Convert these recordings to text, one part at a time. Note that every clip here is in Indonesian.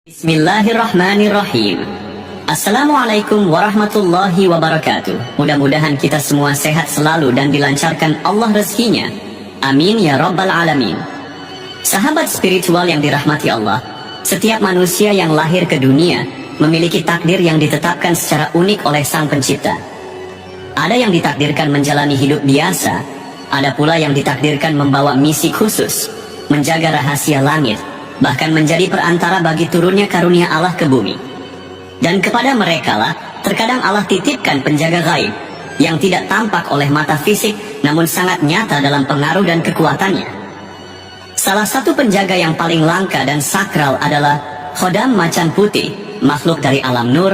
Bismillahirrahmanirrahim. Assalamualaikum warahmatullahi wabarakatuh. Mudah-mudahan kita semua sehat selalu dan dilancarkan Allah rezekinya. Amin ya rabbal alamin. Sahabat spiritual yang dirahmati Allah, setiap manusia yang lahir ke dunia memiliki takdir yang ditetapkan secara unik oleh Sang Pencipta. Ada yang ditakdirkan menjalani hidup biasa, ada pula yang ditakdirkan membawa misi khusus, menjaga rahasia langit, bahkan menjadi perantara bagi turunnya karunia Allah ke bumi. Dan kepada mereka lah terkadang Allah titipkan penjaga gaib yang tidak tampak oleh mata fisik, namun sangat nyata dalam pengaruh dan kekuatannya. Salah satu penjaga yang paling langka dan sakral adalah Khodam Macan Putih, makhluk dari alam nur,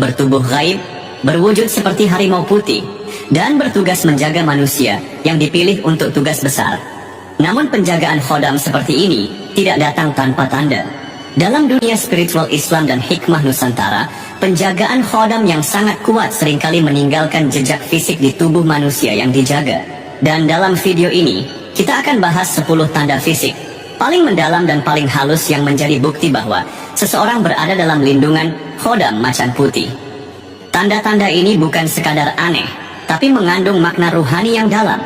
bertubuh gaib, berwujud seperti harimau putih, dan bertugas menjaga manusia yang dipilih untuk tugas besar. Namun penjagaan Khodam seperti ini tidak datang tanpa tanda. Dalam dunia spiritual Islam dan hikmah Nusantara, penjagaan Khodam yang sangat kuat seringkali meninggalkan jejak fisik di tubuh manusia yang dijaga. Dan dalam video ini, kita akan bahas 10 tanda fisik paling mendalam dan paling halus yang menjadi bukti bahwa seseorang berada dalam lindungan Khodam Macan Putih. Tanda-tanda ini bukan sekadar aneh, tapi mengandung makna ruhani yang dalam.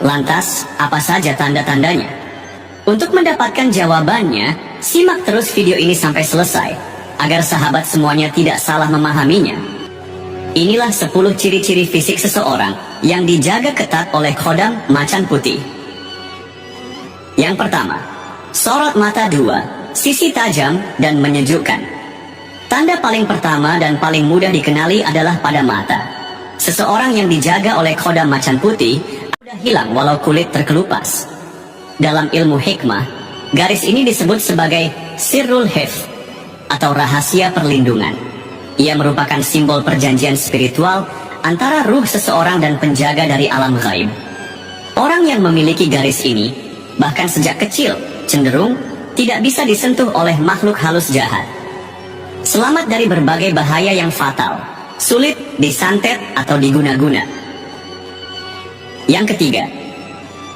Lantas, apa saja tanda-tandanya? Untuk mendapatkan jawabannya, simak terus video ini sampai selesai, agar sahabat semuanya tidak salah memahaminya. Inilah 10 ciri-ciri fisik seseorang yang dijaga ketat oleh Khodam Macan Putih. Yang pertama, sorot mata 2, sisi tajam dan menyejukkan. Tanda paling pertama dan paling mudah dikenali adalah pada mata. Seseorang yang dijaga oleh Khodam Macan Putih mudah hilang walau kulit terkelupas. Dalam ilmu hikmah, garis ini disebut sebagai sirrul hifz atau rahasia perlindungan. Ia merupakan simbol perjanjian spiritual antara ruh seseorang dan penjaga dari alam gaib. Orang yang memiliki garis ini, bahkan sejak kecil, cenderung tidak bisa disentuh oleh makhluk halus jahat. Selamat dari berbagai bahaya yang fatal, sulit disantet atau diguna-guna. Yang ketiga,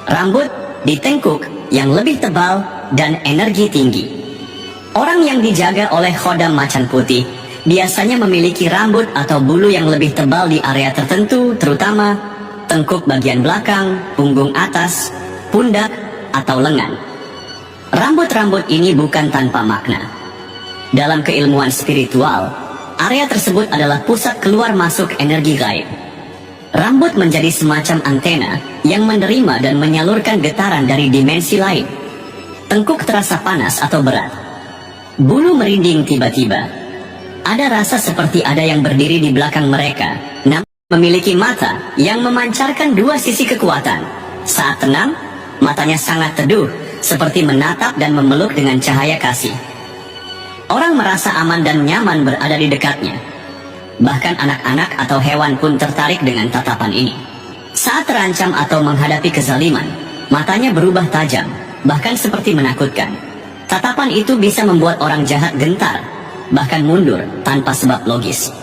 rambut ditengkuk yang lebih tebal dan energi tinggi. Orang yang dijaga oleh Khodam Macan Putih biasanya memiliki rambut atau bulu yang lebih tebal di area tertentu, terutama tengkuk bagian belakang, punggung atas, pundak, atau lengan. Rambut-rambut ini bukan tanpa makna. Dalam keilmuan spiritual, area tersebut adalah pusat keluar masuk energi gaib. Rambut menjadi semacam antena yang menerima dan menyalurkan getaran dari dimensi lain. Tengkuk terasa panas atau berat. Bulu merinding tiba-tiba. Ada rasa seperti ada yang berdiri di belakang mereka, namun memiliki mata yang memancarkan 2 sisi kekuatan. Saat tenang, matanya sangat teduh, seperti menatap dan memeluk dengan cahaya kasih. Orang merasa aman dan nyaman berada di dekatnya. Bahkan anak-anak atau hewan pun tertarik dengan tatapan ini. Saat terancam atau menghadapi kezaliman, matanya berubah tajam, bahkan seperti menakutkan. Tatapan itu bisa membuat orang jahat gentar, bahkan mundur tanpa sebab logis.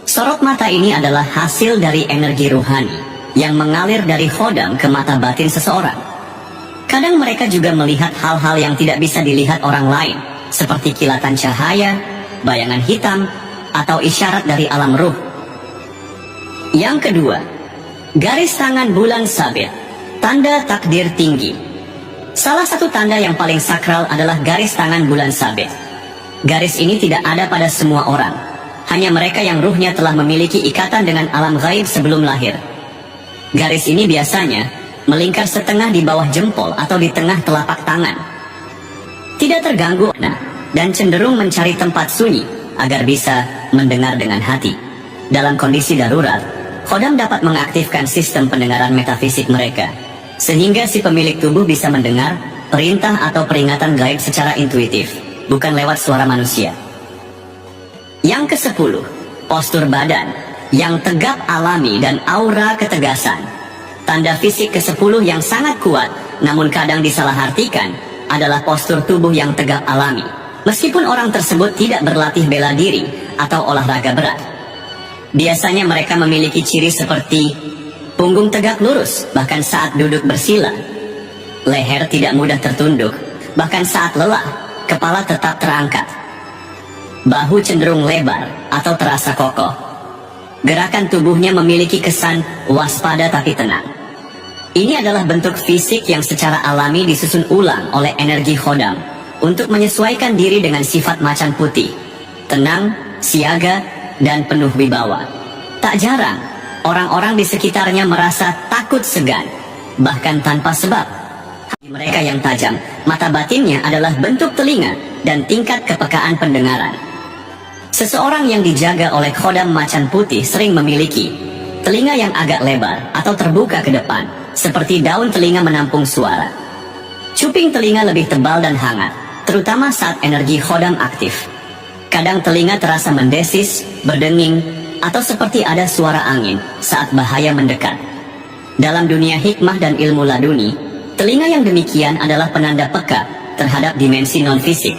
Sorot mata ini adalah hasil dari energi ruhani yang mengalir dari Khodam ke mata batin seseorang. Kadang mereka juga melihat hal-hal yang tidak bisa dilihat orang lain, seperti kilatan cahaya, bayangan hitam, atau isyarat dari alam ruh. Yang kedua, garis tangan bulan sabit, tanda takdir tinggi. Salah satu tanda yang paling sakral adalah garis tangan bulan sabit. Garis ini tidak ada pada semua orang, hanya mereka yang ruhnya telah memiliki ikatan dengan alam gaib sebelum lahir. Garis ini biasanya melingkar setengah di bawah jempol atau di tengah telapak tangan. Tidak terganggu dan cenderung mencari tempat sunyi agar bisa mendengar dengan hati. Dalam kondisi darurat, Khodam dapat mengaktifkan sistem pendengaran metafisik mereka, sehingga si pemilik tubuh bisa mendengar perintah atau peringatan gaib secara intuitif, bukan lewat suara manusia. Yang ke-10, postur badan yang tegap alami dan aura ketegasan. Tanda fisik ke-10 yang sangat kuat, namun kadang disalahartikan, adalah postur tubuh yang tegap alami. Meskipun orang tersebut tidak berlatih bela diri atau olahraga berat. Biasanya mereka memiliki ciri seperti punggung tegak lurus bahkan saat duduk bersila. Leher tidak mudah tertunduk, bahkan saat lelah, kepala tetap terangkat. Bahu cenderung lebar atau terasa kokoh. Gerakan tubuhnya memiliki kesan waspada tapi tenang. Ini adalah bentuk fisik yang secara alami disusun ulang oleh energi Khodam untuk menyesuaikan diri dengan sifat macan putih, tenang, siaga, dan penuh wibawa. Tak jarang, orang-orang di sekitarnya merasa takut segan, bahkan tanpa sebab. Hati mereka yang tajam, mata batinnya adalah bentuk telinga dan tingkat kepekaan pendengaran. Seseorang yang dijaga oleh Khodam macan putih sering memiliki telinga yang agak lebar atau terbuka ke depan, seperti daun telinga menampung suara. Cuping telinga lebih tebal dan hangat, terutama saat energi Khodam aktif. Kadang telinga terasa mendesis, berdenging, atau seperti ada suara angin saat bahaya mendekat. Dalam dunia hikmah dan ilmu laduni, telinga yang demikian adalah penanda peka terhadap dimensi non-fisik.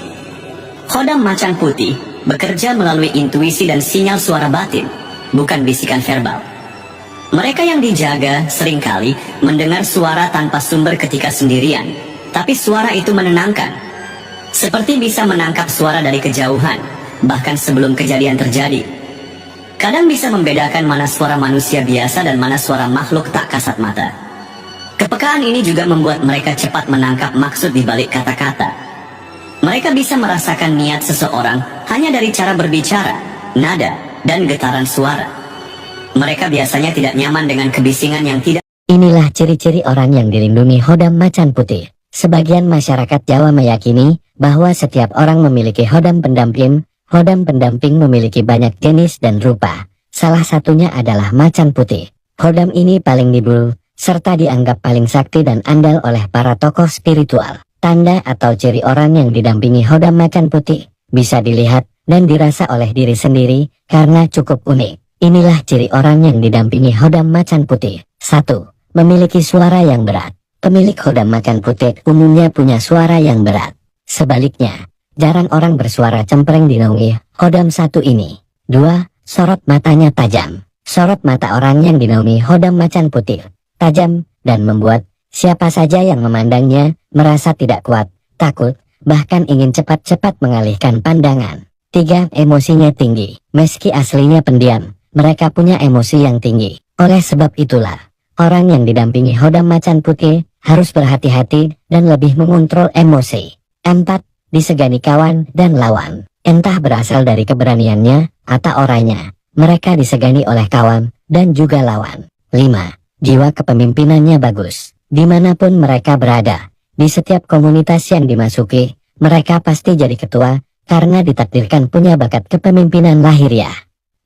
Khodam macan putih bekerja melalui intuisi dan sinyal suara batin, bukan bisikan verbal. Mereka yang dijaga seringkali mendengar suara tanpa sumber ketika sendirian, tapi suara itu menenangkan. Seperti bisa menangkap suara dari kejauhan, bahkan sebelum kejadian terjadi. Kadang bisa membedakan mana suara manusia biasa dan mana suara makhluk tak kasat mata. Kepekaan ini juga membuat mereka cepat menangkap maksud di balik kata-kata. Mereka bisa merasakan niat seseorang hanya dari cara berbicara, nada, dan getaran suara. Mereka biasanya tidak nyaman dengan kebisingan yang tidak. Inilah ciri-ciri orang yang dilindungi Khodam macan putih. Sebagian masyarakat Jawa meyakini bahwa setiap orang memiliki Khodam pendamping. Khodam pendamping memiliki banyak jenis dan rupa. Salah satunya adalah macan putih. Khodam ini paling diburu, serta dianggap paling sakti dan andal oleh para tokoh spiritual. Tanda atau ciri orang yang didampingi Khodam macan putih bisa dilihat dan dirasa oleh diri sendiri karena cukup unik. Inilah ciri orang yang didampingi Khodam macan putih. 1. Memiliki suara yang berat. Pemilik Khodam macan putih umumnya punya suara yang berat. Sebaliknya, jarang orang bersuara cempreng dinaungi Khodam satu ini. 2. Sorot matanya tajam. Sorot mata orang yang dinaungi Khodam macan putih tajam dan membuat siapa saja yang memandangnya merasa tidak kuat, takut, bahkan ingin cepat-cepat mengalihkan pandangan. 3. Emosinya tinggi. Meski aslinya pendiam, mereka punya emosi yang tinggi. Oleh sebab itulah, orang yang didampingi Khodam macan putih harus berhati-hati dan lebih mengontrol emosi. 4. Disegani kawan dan lawan. Entah berasal dari keberaniannya atau orangnya, mereka disegani oleh kawan dan juga lawan. 5. Jiwa kepemimpinannya bagus. Dimanapun mereka berada, di setiap komunitas yang dimasuki, mereka pasti jadi ketua, karena ditakdirkan punya bakat kepemimpinan lahiriah.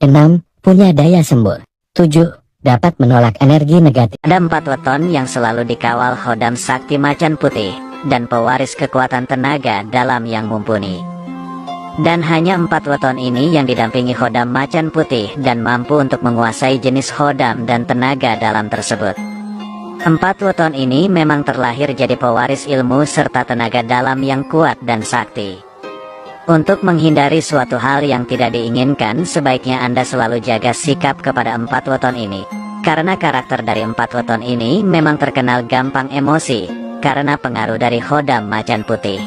6. Punya daya sembuh. 7. Dapat menolak energi negatif. Ada 4 weton yang selalu dikawal Khodam sakti macan putih, dan pewaris kekuatan tenaga dalam yang mumpuni. Dan hanya 4 weton ini yang didampingi Khodam macan putih dan mampu untuk menguasai jenis Khodam dan tenaga dalam tersebut. 4 weton ini memang terlahir jadi pewaris ilmu serta tenaga dalam yang kuat dan sakti. Untuk menghindari suatu hal yang tidak diinginkan, sebaiknya Anda selalu jaga sikap kepada 4 weton ini. Karena karakter dari 4 weton ini memang terkenal gampang emosi, karena pengaruh dari Khodam macan putih.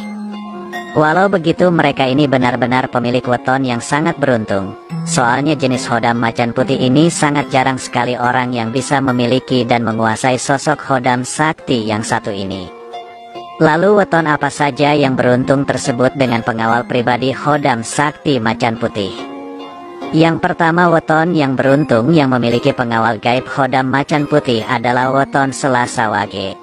Walau begitu, mereka ini benar-benar pemilik weton yang sangat beruntung. Soalnya jenis Khodam macan putih ini sangat jarang sekali orang yang bisa memiliki dan menguasai sosok Khodam sakti yang satu ini. Lalu weton apa saja yang beruntung tersebut dengan pengawal pribadi Khodam sakti macan putih? Yang pertama, weton yang beruntung yang memiliki pengawal gaib Khodam macan putih adalah weton Selasa Wage.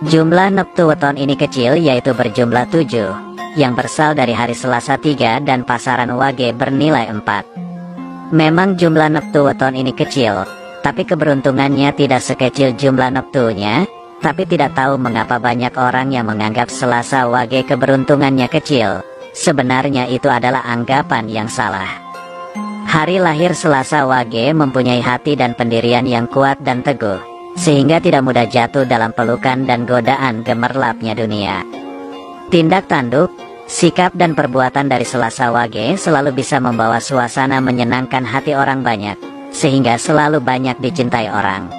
Jumlah neptu weton ini kecil, yaitu berjumlah 7. Yang berasal dari hari Selasa 3 dan pasaran Wage bernilai 4. Memang jumlah neptu weton ini kecil, tapi keberuntungannya tidak sekecil jumlah neptunya. Tapi tidak tahu mengapa banyak orang yang menganggap Selasa Wage keberuntungannya kecil. Sebenarnya itu adalah anggapan yang salah. Hari lahir Selasa Wage mempunyai hati dan pendirian yang kuat dan teguh, sehingga tidak mudah jatuh dalam pelukan dan godaan gemerlapnya dunia. Tindak tanduk, sikap dan perbuatan dari Selasa Wage selalu bisa membawa suasana menyenangkan hati orang banyak, sehingga selalu banyak dicintai orang.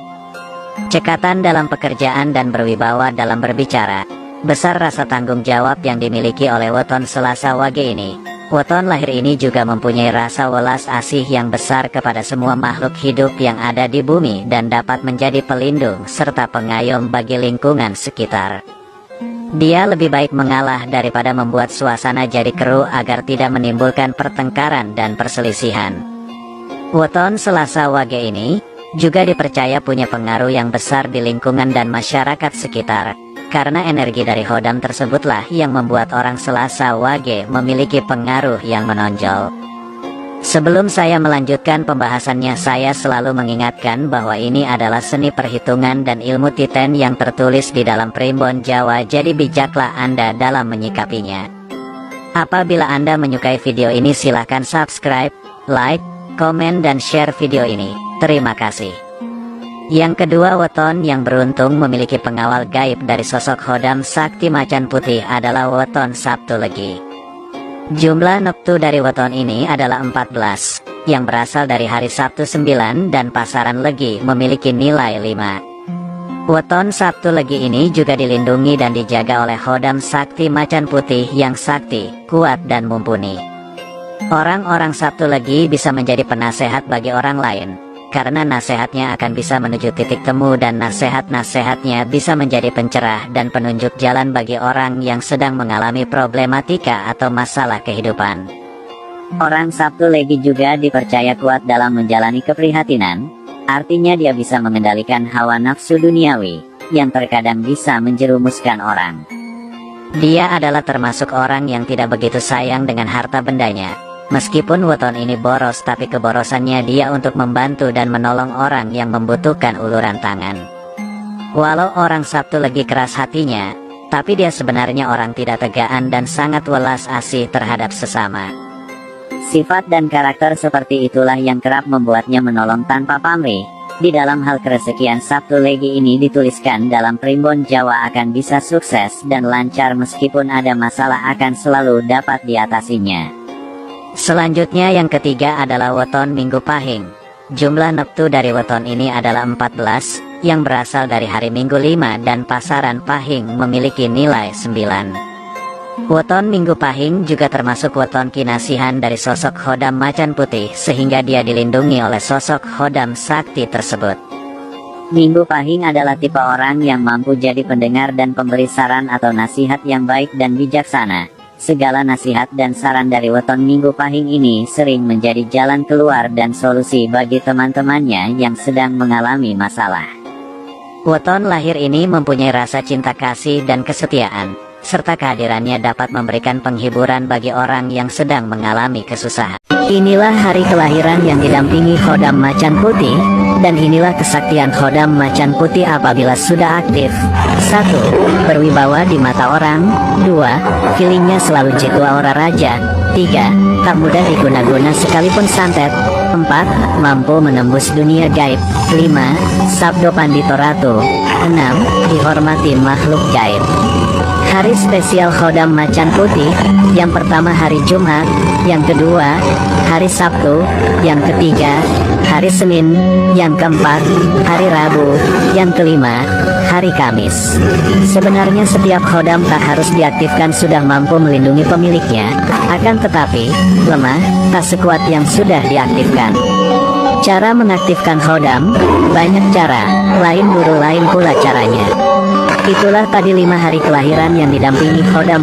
Cekatan dalam pekerjaan dan berwibawa dalam berbicara. Besar rasa tanggung jawab yang dimiliki oleh weton Selasa Wage ini. Weton lahir ini juga mempunyai rasa welas asih yang besar kepada semua makhluk hidup yang ada di bumi dan dapat menjadi pelindung serta pengayom bagi lingkungan sekitar. Dia lebih baik mengalah daripada membuat suasana jadi keruh agar tidak menimbulkan pertengkaran dan perselisihan. Weton Selasa Wage ini juga dipercaya punya pengaruh yang besar di lingkungan dan masyarakat sekitar. Karena energi dari Hodam tersebutlah yang membuat orang Selasa Wage memiliki pengaruh yang menonjol. Sebelum saya melanjutkan pembahasannya, saya selalu mengingatkan bahwa ini adalah seni perhitungan dan ilmu titen yang tertulis di dalam primbon Jawa, jadi bijaklah Anda dalam menyikapinya. Apabila Anda menyukai video ini, silahkan subscribe, like, komen dan share video ini. Terima kasih. Yang kedua, weton yang beruntung memiliki pengawal gaib dari sosok Hodam Sakti Macan Putih adalah weton Sabtu Legi. Jumlah neptu dari weton ini adalah 14, yang berasal dari hari Sabtu 9 dan pasaran Legi memiliki nilai 5. Weton Sabtu Legi ini juga dilindungi dan dijaga oleh Hodam Sakti Macan Putih yang sakti, kuat dan mumpuni. Orang-orang Sabtu Legi bisa menjadi penasehat bagi orang lain, karena nasihatnya akan bisa menuju titik temu dan nasihat-nasihatnya bisa menjadi pencerah dan penunjuk jalan bagi orang yang sedang mengalami problematika atau masalah kehidupan. Orang Sabtu Legi juga dipercaya kuat dalam menjalani keprihatinan, artinya dia bisa mengendalikan hawa nafsu duniawi, yang terkadang bisa menjerumuskan orang. Dia adalah termasuk orang yang tidak begitu sayang dengan harta bendanya. Meskipun weton ini boros, tapi keborosannya dia untuk membantu dan menolong orang yang membutuhkan uluran tangan. Walau orang Sabtu Legi keras hatinya, tapi dia sebenarnya orang tidak tegaan dan sangat welas asih terhadap sesama. Sifat dan karakter seperti itulah yang kerap membuatnya menolong tanpa pamrih. Di dalam hal kerezekian, Sabtu Legi ini dituliskan dalam primbon Jawa akan bisa sukses dan lancar, meskipun ada masalah akan selalu dapat diatasinya. Selanjutnya yang ketiga adalah weton Minggu Pahing. Jumlah neptu dari weton ini adalah 14, yang berasal dari hari Minggu 5 dan pasaran Pahing memiliki nilai 9. Weton Minggu Pahing juga termasuk weton kinasihan dari sosok Hodam Macan Putih, sehingga dia dilindungi oleh sosok Hodam Sakti tersebut. Minggu Pahing adalah tipe orang yang mampu jadi pendengar dan pemberi saran atau nasihat yang baik dan bijaksana. Segala nasihat dan saran dari weton Minggu Pahing ini sering menjadi jalan keluar dan solusi bagi teman-temannya yang sedang mengalami masalah. Weton lahir ini mempunyai rasa cinta kasih dan kesetiaan, serta kehadirannya dapat memberikan penghiburan bagi orang yang sedang mengalami kesusahan. Inilah hari kelahiran yang didampingi Hodam Macan Putih, dan inilah kesaktian Hodam Macan Putih apabila sudah aktif. 1. Berwibawa di mata orang. 2. Feelingnya selalu jitu aura raja. 3. Tak mudah diguna-guna sekalipun santet. 4. Mampu menembus dunia gaib. 5. Sabdo Pandito Ratu. 6. Dihormati makhluk gaib. Hari spesial Hodam Macan Putih, yang pertama hari Jumat, yang kedua hari Sabtu, yang ketiga hari Senin, yang keempat hari Rabu, yang kelima hari Kamis. Sebenarnya setiap Hodam tak harus diaktifkan sudah mampu melindungi pemiliknya, akan tetapi lemah tak sekuat yang sudah diaktifkan. Cara mengaktifkan Hodam banyak cara, lain guru lain pula caranya. Itulah tadi 5 hari kelahiran yang didampingi Hodam